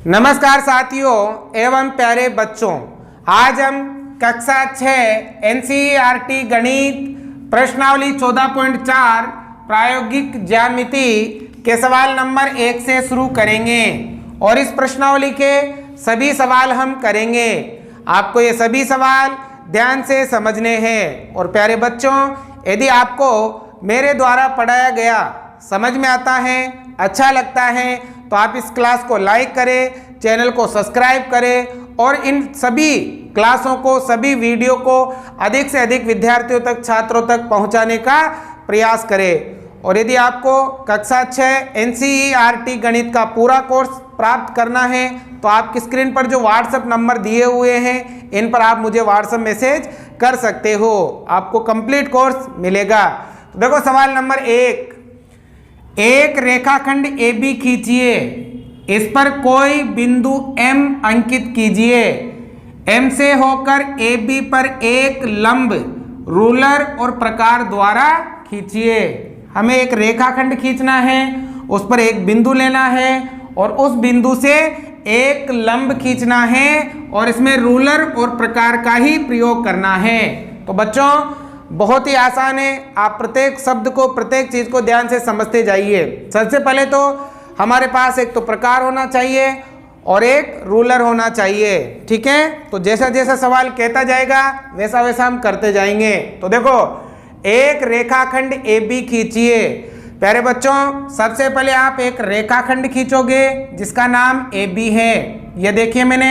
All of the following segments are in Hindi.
नमस्कार साथियों एवं प्यारे बच्चों, आज हम कक्षा 6 एनसीईआरटी गणित प्रश्नावली 14.4 प्रायोगिक ज्यामिति के सवाल नंबर 1 से शुरू करेंगे और इस प्रश्नावली के सभी सवाल हम करेंगे। आपको ये सभी सवाल ध्यान से समझने हैं। और प्यारे बच्चों, यदि आपको मेरे द्वारा पढ़ाया गया समझ में आता है, अच्छा लगता है, तो आप इस क्लास को लाइक करें, चैनल को सब्सक्राइब करें और इन सभी क्लासों को, सभी वीडियो को अधिक से अधिक विद्यार्थियों तक, छात्रों तक पहुंचाने का प्रयास करें। और यदि आपको कक्षा 6 एनसीईआरटी गणित का पूरा कोर्स प्राप्त करना है तो आपकी स्क्रीन पर जो व्हाट्सएप नंबर दिए हुए हैं, इन पर आप मुझे व्हाट्सएप मैसेज कर सकते हो, आपको कंप्लीट कोर्स मिलेगा। तो देखो सवाल नंबर 1, एक रेखाखंड AB खींचिए, इस पर कोई बिंदु M अंकित कीजिए। M से होकर AB पर एक लंब रूलर और प्रकार द्वारा खींचिए। हमें एक रेखाखंड खींचना है, उस पर एक बिंदु लेना है और उस बिंदु से एक लंब खींचना है और इसमें रूलर और प्रकार का ही प्रयोग करना है। तो बच्चों बहुत ही आसान है, आप प्रत्येक शब्द को, प्रत्येक चीज को ध्यान से समझते जाइए। सबसे पहले तो हमारे पास एक तो प्रकार होना चाहिए और एक रूलर होना चाहिए, ठीक है। तो जैसा जैसा सवाल कहता जाएगा वैसा वैसा हम करते जाएंगे। तो देखो, एक रेखाखंड AB खींचिए। प्यारे बच्चों, सबसे पहले आप एक रेखाखंड खींचोगे जिसका नाम AB है। ये देखिए, मैंने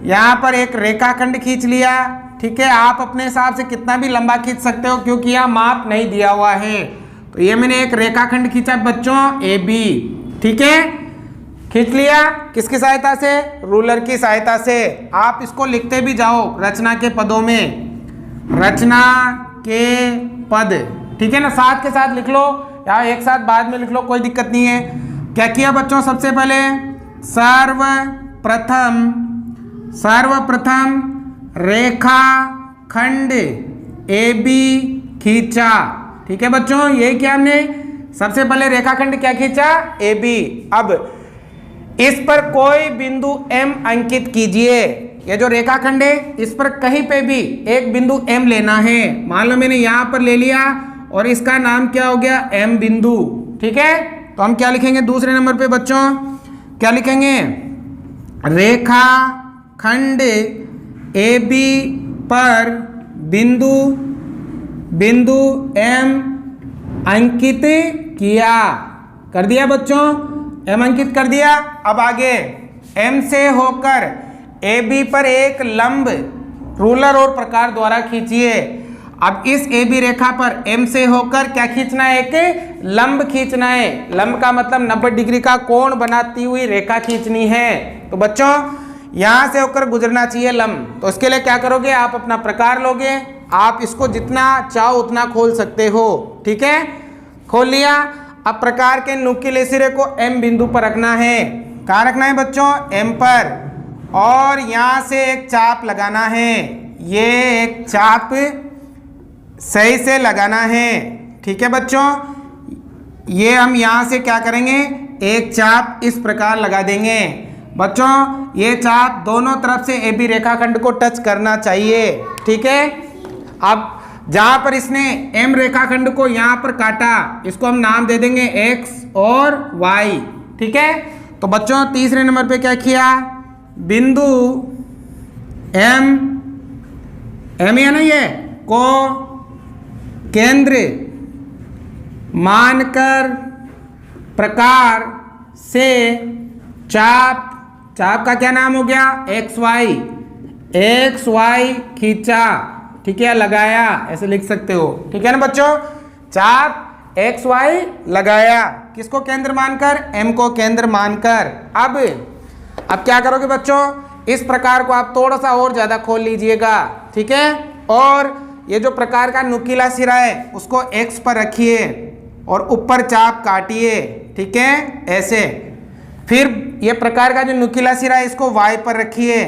यहाँ पर एक रेखाखंड खींच लिया, ठीक है। आप अपने हिसाब से कितना भी लंबा खींच सकते हो क्योंकि यहाँ माप नहीं दिया हुआ है। तो ये मैंने एक रेखाखंड खींचा बच्चों AB, ठीक है। खींच लिया किसकी सहायता से? रूलर की सहायता से। आप इसको लिखते भी जाओ रचना के पदों में, रचना के पद, ठीक है ना, साथ के साथ लिख लो या एक साथ बाद में लिख लो, कोई दिक्कत नहीं है। क्या किया बच्चों? सबसे पहले सर्वप्रथम रेखाखंड AB खींचा, ठीक है बच्चों। यही किया हमने, सबसे पहले रेखाखंड क्या खींचा? AB। अब इस पर कोई बिंदु M अंकित कीजिए। ये जो रेखाखंड है इस पर कहीं पे भी एक बिंदु M लेना है। मान लो मैंने यहां पर ले लिया और इसका नाम क्या हो गया? M बिंदु, ठीक है। तो हम क्या लिखेंगे दूसरे नंबर पे बच्चों? क्या लिखेंगे? रेखाखंड AB पर बिंदु M अंकित किया। कर दिया बच्चों, M अंकित कर दिया। अब आगे M से होकर AB पर एक लंब रूलर और प्रकार द्वारा खींचिए। अब इस AB रेखा पर M से होकर क्या खींचना है? एक लंब खींचना है। लंब का मतलब 90 डिग्री का कोण बनाती हुई रेखा खींचनी है। तो बच्चों यहां से होकर गुजरना चाहिए लंब। तो इसके लिए क्या करोगे? आप अपना प्रकार लोगे, आप इसको जितना चाहो उतना खोल सकते हो, ठीक है। खोल लिया। अब प्रकार के नुकीले सिरे को M बिंदु पर रखना है। कहाँ रखना है बच्चों? M पर। और यहां से एक चाप लगाना है। ये एक चाप सही से लगाना है, ठीक है बच्चों। ये हम यहां से क्या करेंगे? एक चाप इस प्रकार लगा देंगे। बच्चों ये चाप दोनों तरफ से AB रेखाखंड को टच करना चाहिए, ठीक है। अब जहां पर इसने M रेखाखंड को यहां पर काटा, इसको हम नाम दे देंगे X और Y, ठीक है। तो बच्चों तीसरे नंबर पे क्या किया? बिंदु M या नहीं है को केंद्र मानकर प्रकार से चाप का क्या नाम हो गया? XY खींचा, ठीक है, लगाया, ऐसे लिख सकते हो, ठीक है ना बच्चों। चाप XY लगाया, किसको केंद्र मानकर? M को केंद्र मानकर। अब क्या करोगे बच्चों? इस प्रकार को आप थोड़ा सा और ज्यादा खोल लीजिएगा, ठीक है। और ये जो प्रकार का नुकीला सिरा है उसको X पर रखिए और ऊपर चाप काटिए, ठीक है, ऐसे। फिर ये प्रकार का जो नुकीला सिरा है इसको Y पर रखिए,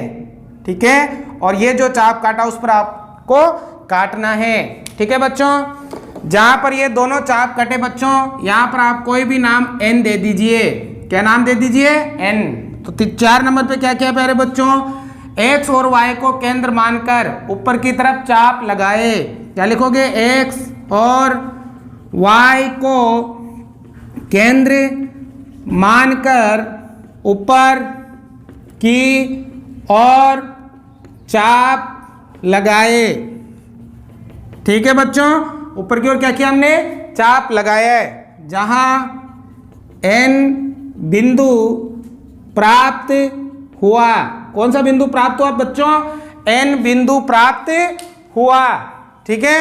ठीक है। और ये जो चाप काटा उस पर आपको काटना है, ठीक है बच्चों। जहां पर ये दोनों चाप कटे बच्चों, यहां पर आप कोई भी नाम N दे दीजिए। क्या नाम दे दीजिए? N। तो 4 नंबर पे क्या किया प्यारे बच्चों, x और y को केंद्र मानकर ऊपर की तरफ चाप लगाए। क्या लिखोगे, x और y को केंद्र मानकर ऊपर की ओर चाप लगाए। ठीक है बच्चों, ऊपर की ओर क्या किया हमने, चाप लगाया है, जहां n बिंदु प्राप्त हुआ। कौन सा बिंदु प्राप्त हुआ बच्चों, n बिंदु प्राप्त हुआ। ठीक है,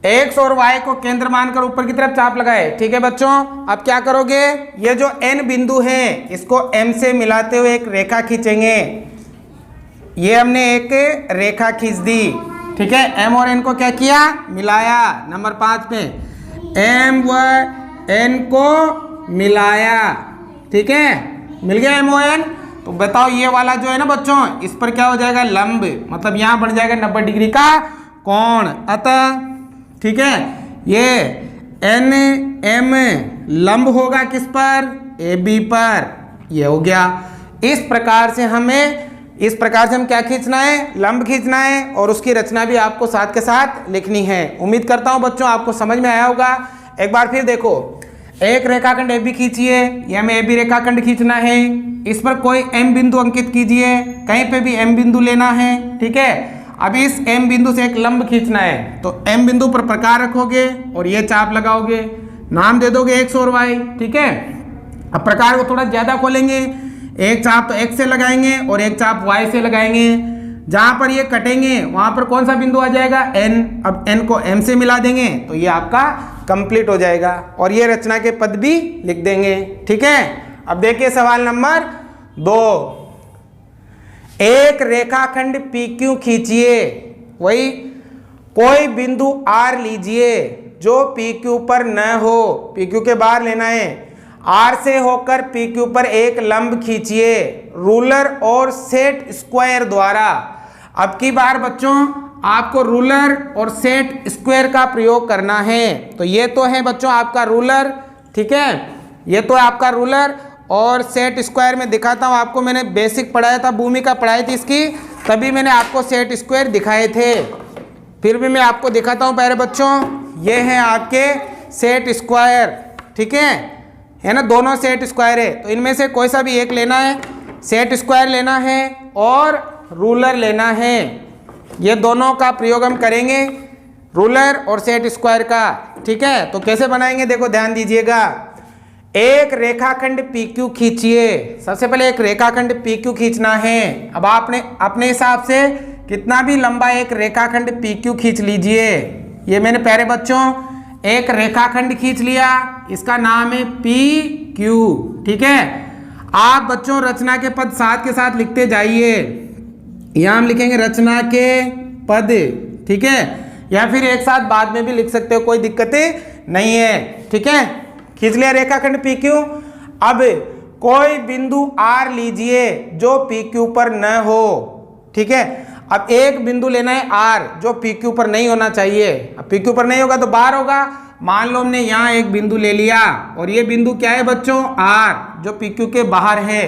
x और y को केंद्र मानकर ऊपर की तरफ चाप लगाए। ठीक है बच्चों, अब क्या करोगे, ये जो n बिंदु है इसको m से मिलाते हुए एक रेखा खींचेंगे। ये हमने एक रेखा खींच दी। ठीक है, m और n को क्या किया, मिलाया। नंबर 5 पे m व n को मिलाया। ठीक है, मिल गया m और n। तो बताओ ये वाला जो है ना बच्चों, इस पर क्या हो जाएगा, लंब, मतलब यहां बन जाएगा 90 डिग्री का कोण। अतः ठीक है, ये एन एम लंब होगा किस पर, ए बी पर। ये हो गया। इस प्रकार से हम क्या खींचना है, लंब खींचना है, और उसकी रचना भी आपको साथ के साथ लिखनी है। उम्मीद करता हूं बच्चों आपको समझ में आया होगा। एक बार फिर देखो, एक रेखाखंड AB खींचिए, ये हमें AB रेखाखंड खींचना है। इस पर कोई M बिंदु अंकित कीजिए, कहीं पे भी M बिंदु लेना है। ठीक है, अब इस M बिंदु से एक लंब खींचना है, तो M बिंदु पर प्रकार रखोगे और ये चाप लगाओगे, नाम दे दोगे x और y। ठीक है, अब प्रकार को थोड़ा ज्यादा खोलेंगे, एक चाप तो x से लगाएंगे और एक चाप y से लगाएंगे। जहां पर ये कटेंगे वहां पर कौन सा बिंदु आ जाएगा, n। अब n को m से मिला देंगे तो ये आपका कंप्लीट हो जाएगा, और ये रचना के पद भी लिख देंगे। ठीक है, अब देखिए सवाल नंबर 2, एक रेखाखंड PQ खींचिए। वही कोई बिंदु R लीजिए जो PQ पर न हो, PQ के बाहर लेना है। R से होकर PQ पर एक लंब खींचिए रूलर और सेट स्क्वायर द्वारा। अब की बार बच्चों आपको रूलर और सेट स्क्वायर का प्रयोग करना है। तो ये तो है बच्चों आपका रूलर। ठीक है, ये तो है आपका रूलर, और सेट स्क्वायर में दिखाता हूँ आपको। मैंने बेसिक पढ़ाया था, भूमिका पढ़ाई थी इसकी, तभी मैंने आपको सेट स्क्वायर दिखाए थे। फिर भी मैं आपको दिखाता हूँ प्यारे बच्चों, ये है आपके सेट स्क्वायर। ठीक है ना, दोनों सेट स्क्वायर है, तो इनमें से कोई सा भी एक लेना है, सेट स्क्वायर लेना है और रूलर लेना है। ये दोनों का प्रयोग हम करेंगे, रूलर और सेट स्क्वायर का। ठीक है, तो कैसे बनाएंगे देखो, ध्यान दीजिएगा। एक रेखाखंड PQ खींचिए। सबसे पहले एक रेखाखंड PQ खींचना है। अब आपने अपने हिसाब से कितना भी लंबा एक रेखाखंड PQ खींच लीजिए। ये मैंने प्यारे बच्चों एक रेखाखंड खींच लिया, इसका नाम है PQ। ठीक है, आप बच्चों रचना के पद साथ के साथ लिखते जाइए। यहां हम लिखेंगे रचना के पद। ठीक है, या फिर एक साथ बाद में भी लिख सकते हो, कोई दिक्कत नहीं है। ठीक है, खींच लिया रेखाखंड PQ। अब कोई बिंदु R लीजिए जो PQ पर न हो। ठीक है, अब एक बिंदु लेना है R जो PQ पर नहीं होना चाहिए। अब PQ पर नहीं होगा तो बाहर होगा। मान लो हमने यहाँ एक बिंदु ले लिया, और ये बिंदु क्या है बच्चों, R, जो PQ के बाहर है।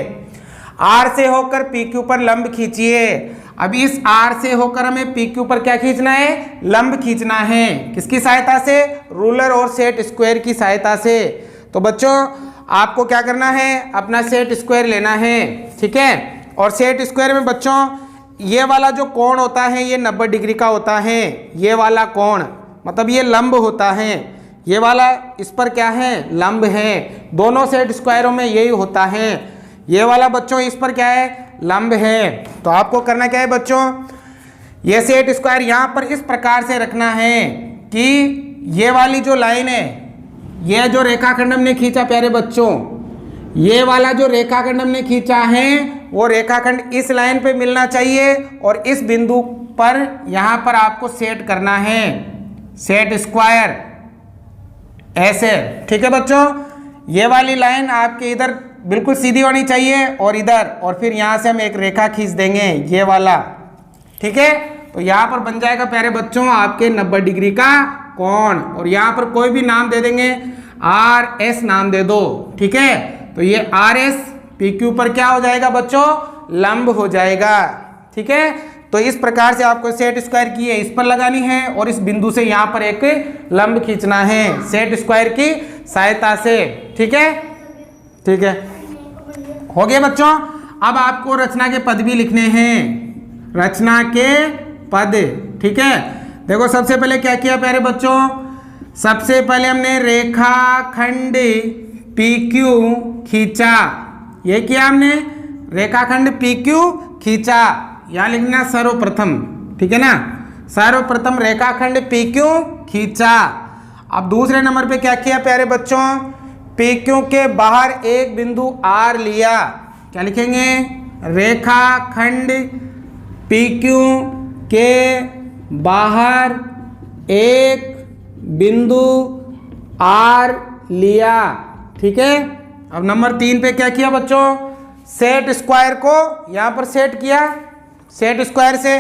R से होकर PQ पर लंब खींचिए। अब इस R से होकर हमें PQ पर क्या खींचना है, लंब खींचना है। किसकी सहायता से, रूलर और सेट स्क्वायर की सहायता से। तो बच्चों आपको क्या करना है, अपना सेट स्क्वायर लेना है। ठीक है, और सेट स्क्वायर में बच्चों ये वाला जो कोण होता है ये 90 डिग्री का होता है। ये वाला कोण मतलब ये लंब होता है, ये वाला इस पर क्या है, लंब है। दोनों सेट स्क्वायरों में यही होता है। ये वाला बच्चों इस पर क्या है, लंब है। तो आपको करना क्या है बच्चों, ये सेट स्क्वायर यहाँ पर इस प्रकार से रखना है कि ये वाली जो लाइन है, ये जो रेखाखंड हमने खींचा प्यारे बच्चों, ये वाला जो रेखाखंड हमने खींचा है वो रेखाखंड इस लाइन पे मिलना चाहिए, और इस बिंदु पर यहाँ पर आपको सेट करना है, सेट स्क्वायर ऐसे। ठीक है बच्चों, ये वाली लाइन आपके इधर बिल्कुल सीधी होनी चाहिए और इधर, और फिर यहाँ से हम एक रेखा खींच देंगे ये वाला। ठीक है, तो यहाँ पर बन जाएगा प्यारे बच्चों आपके 90 डिग्री का कोण, और यहाँ पर कोई भी नाम दे देंगे, RS नाम दे दो। ठीक है, तो ये RS पी क्यू पर क्या हो जाएगा बच्चों, लंब हो जाएगा। ठीक है, तो इस प्रकार से आपको सेट स्क्वायर की है इस पर लगानी है और इस बिंदु से यहाँ पर एक लंब खींचना है सेट स्क्वायर की सहायता से। ठीक है, ठीक है, हो गया बच्चों। अब आपको रचना के पद भी लिखने हैं, रचना के पद। ठीक है, देखो सबसे पहले क्या किया प्यारे बच्चों, सबसे पहले हमने रेखाखंड PQ खींचा। ये किया हमने, रेखाखंड PQ खींचा, यहाँ लिखना सर्वप्रथम। ठीक है ना, सर्वप्रथम रेखाखंड PQ खींचा। अब दूसरे नंबर पे क्या किया प्यारे बच्चों, PQ के बाहर एक बिंदु R लिया। क्या लिखेंगे, रेखाखंड PQ के बाहर एक बिंदु R लिया। ठीक है, अब नंबर 3 पे क्या किया बच्चों, सेट स्क्वायर को यहाँ पर सेट किया, सेट स्क्वायर से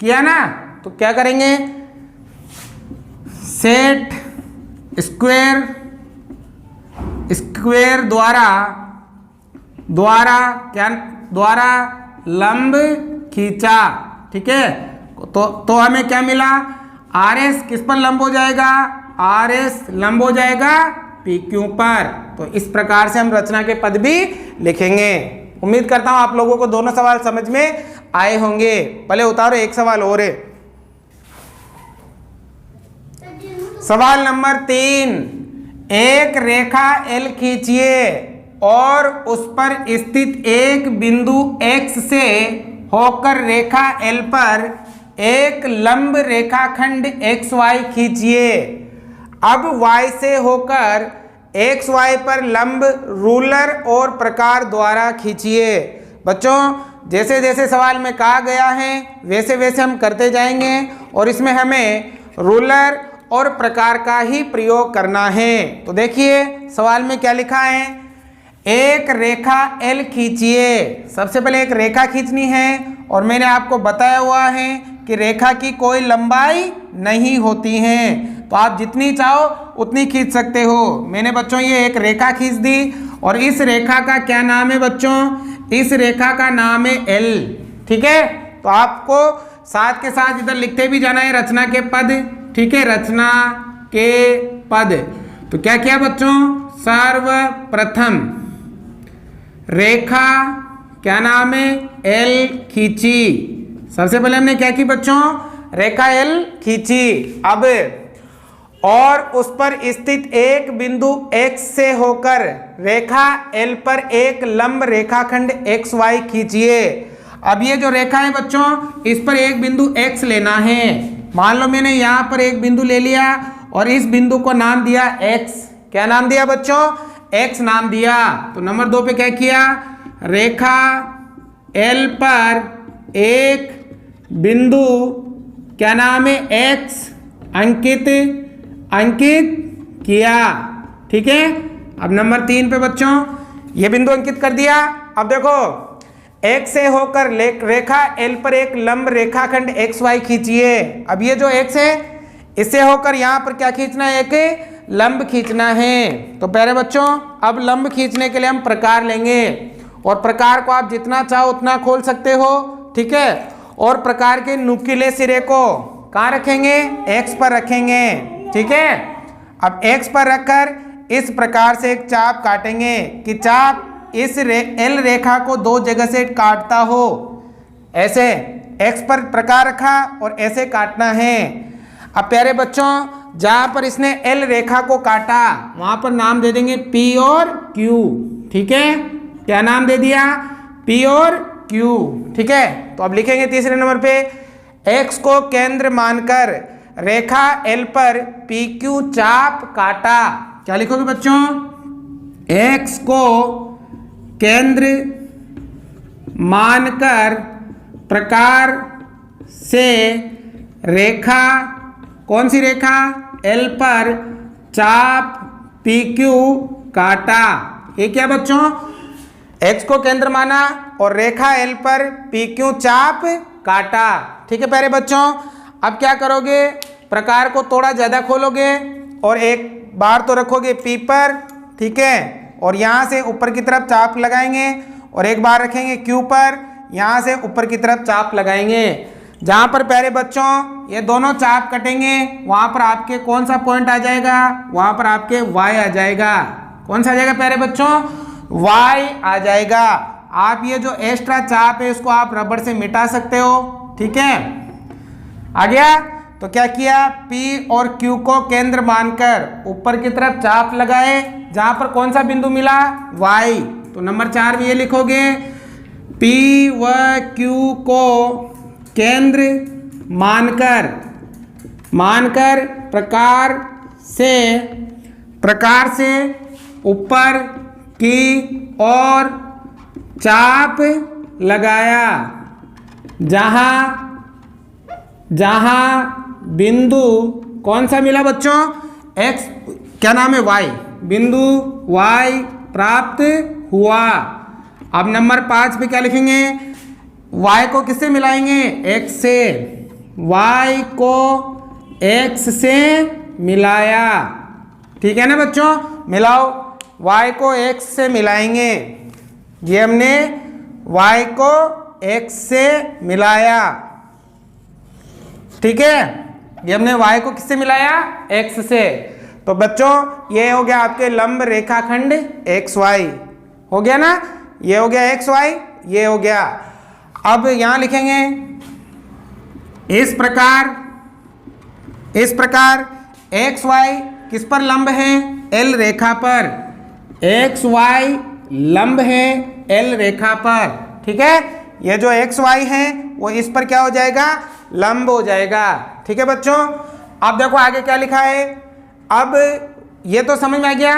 किया ना, तो क्या करेंगे, सेट स्क्वायर, स्क्वायर द्वारा लंब खींचा। ठीक है, तो हमें क्या मिला, RS किस पर लंब हो जाएगा, RS लंब हो जाएगा PQ पर। तो इस प्रकार से हम रचना के पद भी लिखेंगे। उम्मीद करता हूं आप लोगों को दोनों सवाल समझ में आए होंगे। पहले उतारो एक सवाल और है, सवाल नंबर 3, एक रेखा L खींचिए और उस पर स्थित एक बिंदु X से होकर रेखा L पर एक लंब रेखाखंड XY खींचिए। अब Y से होकर XY पर लंब रूलर और प्रकार द्वारा खींचिए। बच्चों जैसे जैसे सवाल में कहा गया है वैसे वैसे हम करते जाएंगे और इसमें हमें रूलर और प्रकार का ही प्रयोग करना है। तो देखिए सवाल में क्या लिखा है, एक रेखा L खींचिए। सबसे पहले एक रेखा खींचनी है और मैंने आपको बताया हुआ है कि रेखा की कोई लंबाई नहीं होती है, तो आप जितनी चाहो उतनी खींच सकते हो। मैंने बच्चों ये एक रेखा खींच दी और इस रेखा का क्या नाम है बच्चों, इस रेखा का नाम है L। ठीक है, तो आपको साथ के साथ इधर लिखते भी जाना है रचना के पद। ठीक है, रचना के पद। तो क्या किया बच्चों, सर्वप्रथम रेखा क्या नाम है L खींची। सबसे पहले हमने क्या की बच्चों, रेखा L खींची। अब और उस पर स्थित एक बिंदु X से होकर रेखा L पर एक लंब रेखाखंड XY खींचिए। अब ये जो रेखा है बच्चों इस पर एक बिंदु X लेना है। मान लो मैंने यहाँ पर एक बिंदु ले लिया और इस बिंदु को नाम दिया X। क्या नाम दिया बच्चों, X नाम दिया। तो नंबर 2 पे क्या किया, रेखा L पर एक बिंदु क्या नाम है X अंकित किया। ठीक है, अब नंबर 3 पे बच्चों ये बिंदु अंकित कर दिया। अब देखो X से होकर रेखा L पर एक लंब रेखाखंड XY खींचिए। अब ये जो X है इससे होकर यहाँ पर क्या खींचना है, एक लंब खींचना है। तो प्यारे बच्चों अब लंब खींचने के लिए हम प्रकार लेंगे और प्रकार को आप जितना चाहो उतना खोल सकते हो। ठीक है, और प्रकार के नुकीले सिरे को कहाँ रखेंगे, X पर रखेंगे। ठीक है, अब X पर रखकर इस प्रकार से एक चाप काटेंगे कि चाप इस L रेखा को 2 जगह से काटता हो। ऐसे X पर प्रकार रखा और ऐसे काटना है। अब प्यारे बच्चों जहां पर इसने L रेखा को काटा वहां पर नाम दे देंगे P और Q। ठीक है, क्या नाम दे दिया, P और Q। ठीक है, तो अब लिखेंगे तीसरे नंबर पे, X को केंद्र मानकर रेखा L पर PQ चाप काटा। क्या लिखोगे बच्चों, X को केंद्र मानकर प्रकार से रेखा, कौन सी रेखा, L पर चाप PQ काटा। ये क्या बच्चों, X को केंद्र माना और रेखा L पर PQ चाप काटा। ठीक है प्यारे बच्चों, अब क्या करोगे, प्रकार को थोड़ा ज़्यादा खोलोगे और एक बार तो रखोगे P पर। ठीक है, और यहाँ से ऊपर की तरफ चाप लगाएंगे और एक बार रखेंगे Q पर, यहाँ से ऊपर की तरफ चाप लगाएंगे। जहाँ पर प्यारे बच्चों ये दोनों चाप कटेंगे वहाँ पर आपके कौन सा पॉइंट आ जाएगा, वहाँ पर आपके Y आ जाएगा। कौन सा आ जाएगा प्यारे बच्चों, Y आ जाएगा। आप ये जो एक्स्ट्रा चाप है इसको आप रबड़ से मिटा सकते हो, ठीक है। आ गया। तो क्या किया, P और Q को केंद्र मानकर ऊपर की तरफ चाप लगाए, जहां पर कौन सा बिंदु मिला, Y। तो नंबर 4 में ये लिखोगे P व Q को केंद्र मानकर प्रकार से ऊपर की ओर चाप लगाया, जहां बिंदु कौन सा मिला बच्चों, x, क्या नाम है, y, बिंदु y प्राप्त हुआ। अब नंबर 5 पे क्या लिखेंगे, y को किससे मिलाएंगे, x से, y को x से मिलाया, ठीक है ना बच्चों। मिलाओ, y को x से मिलाएंगे, ये हमने y को x से मिलाया, ठीक है। ये हमने y को किससे मिलाया, x से। तो बच्चों ये हो गया आपके लंब रेखाखंड XY, हो गया ना, ये हो गया XY, ये हो गया। अब यहां लिखेंगे इस प्रकार XY किस पर लंब है, L रेखा पर, XY लंब है L रेखा पर, ठीक है। ये जो XY है वो इस पर क्या हो जाएगा, लंब हो जाएगा, ठीक है बच्चों। अब देखो आगे क्या लिखा है, अब ये तो समझ में आ गया।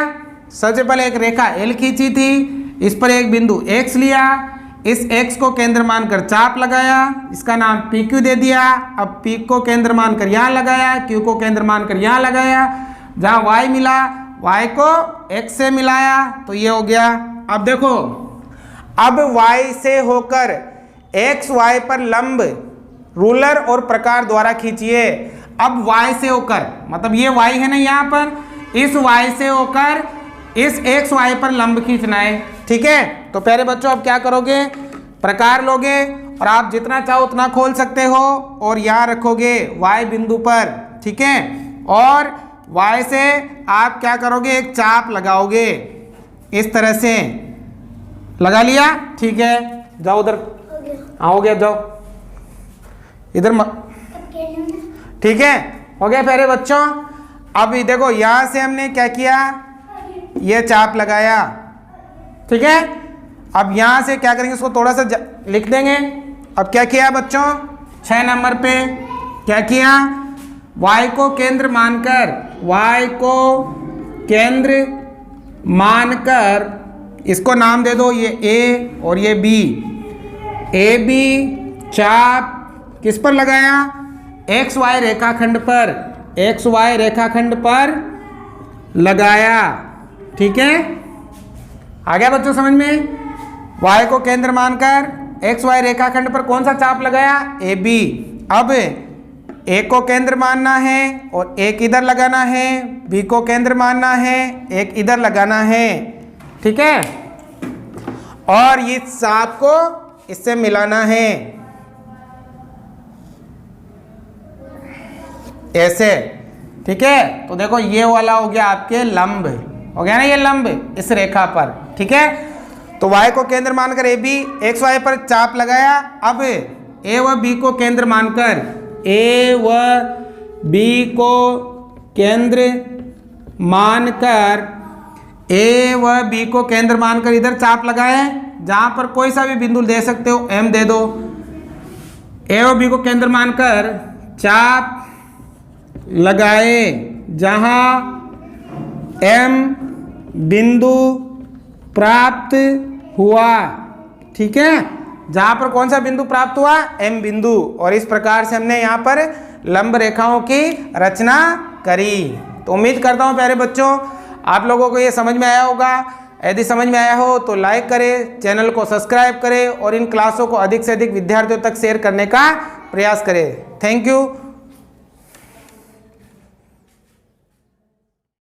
सबसे पहले एक रेखा L खींची थी, इस पर एक बिंदु X लिया, इस X को केंद्र मानकर चाप लगाया, इसका नाम PQ दे दिया। अब P को केंद्र मानकर यहाँ लगाया, Q को केंद्र मानकर यहाँ लगाया, जहाँ Y मिला Y को X से मिलाया, तो ये हो गया। अब देखो, अब Y से होकर XY पर लंब रूलर और प्रकार द्वारा खींचिए। अब Y से होकर, मतलब ये Y है ना यहाँ पर, इस Y से होकर इस XY पर लंब खींचना है, ठीक है। तो प्यारे बच्चों अब क्या करोगे, प्रकार लोगे और आप जितना चाहो उतना खोल सकते हो और यहाँ रखोगे Y बिंदु पर, ठीक है। और Y से आप क्या करोगे, एक चाप लगाओगे, इस तरह से लगा लिया, ठीक है। जाओ उधर, हो गया, जाओ इधर, ठीक है, हो गया प्यारे बच्चों। अब देखो यहां से हमने क्या किया, ये चाप लगाया, ठीक है। अब यहां से क्या करेंगे, इसको थोड़ा सा लिख देंगे। अब क्या किया बच्चों, 6 नंबर पे क्या किया, Y को केंद्र मानकर इसको नाम दे दो, ये A और ये B, AB चाप किस पर लगाया, XY रेखाखंड पर लगाया, ठीक है। आ गया बच्चों समझ में। Y को केंद्र मानकर XY रेखाखंड पर कौन सा चाप लगाया, AB। अब A को केंद्र मानना है और एक इधर लगाना है, B को केंद्र मानना है, एक इधर लगाना है, ठीक है। और इस चाप को इससे मिलाना है, ऐसे, ठीक है। तो देखो ये वाला हो गया आपके लंब, हो गया ना ये लंब इस रेखा पर, ठीक है। तो Y को केंद्र मानकर AB XY पर चाप लगाया। अब A व B को केंद्र मानकर, A व B को केंद्र मानकर इधर चाप लगाए, जहां पर कोई सा भी बिंदु दे सकते हो, M दे दो। A व B को केंद्र मानकर चाप लगाए, जहां M बिंदु प्राप्त हुआ, ठीक है। जहां पर कौन सा बिंदु प्राप्त हुआ, M बिंदु। और इस प्रकार से हमने यहाँ पर लंब रेखाओं की रचना करी। तो उम्मीद करता हूँ प्यारे बच्चों आप लोगों को ये समझ में आया होगा। यदि समझ में आया हो तो लाइक करें, चैनल को सब्सक्राइब करें और इन क्लासों को अधिक से अधिक विद्यार्थियों तक शेयर करने का प्रयास करें। Thank you.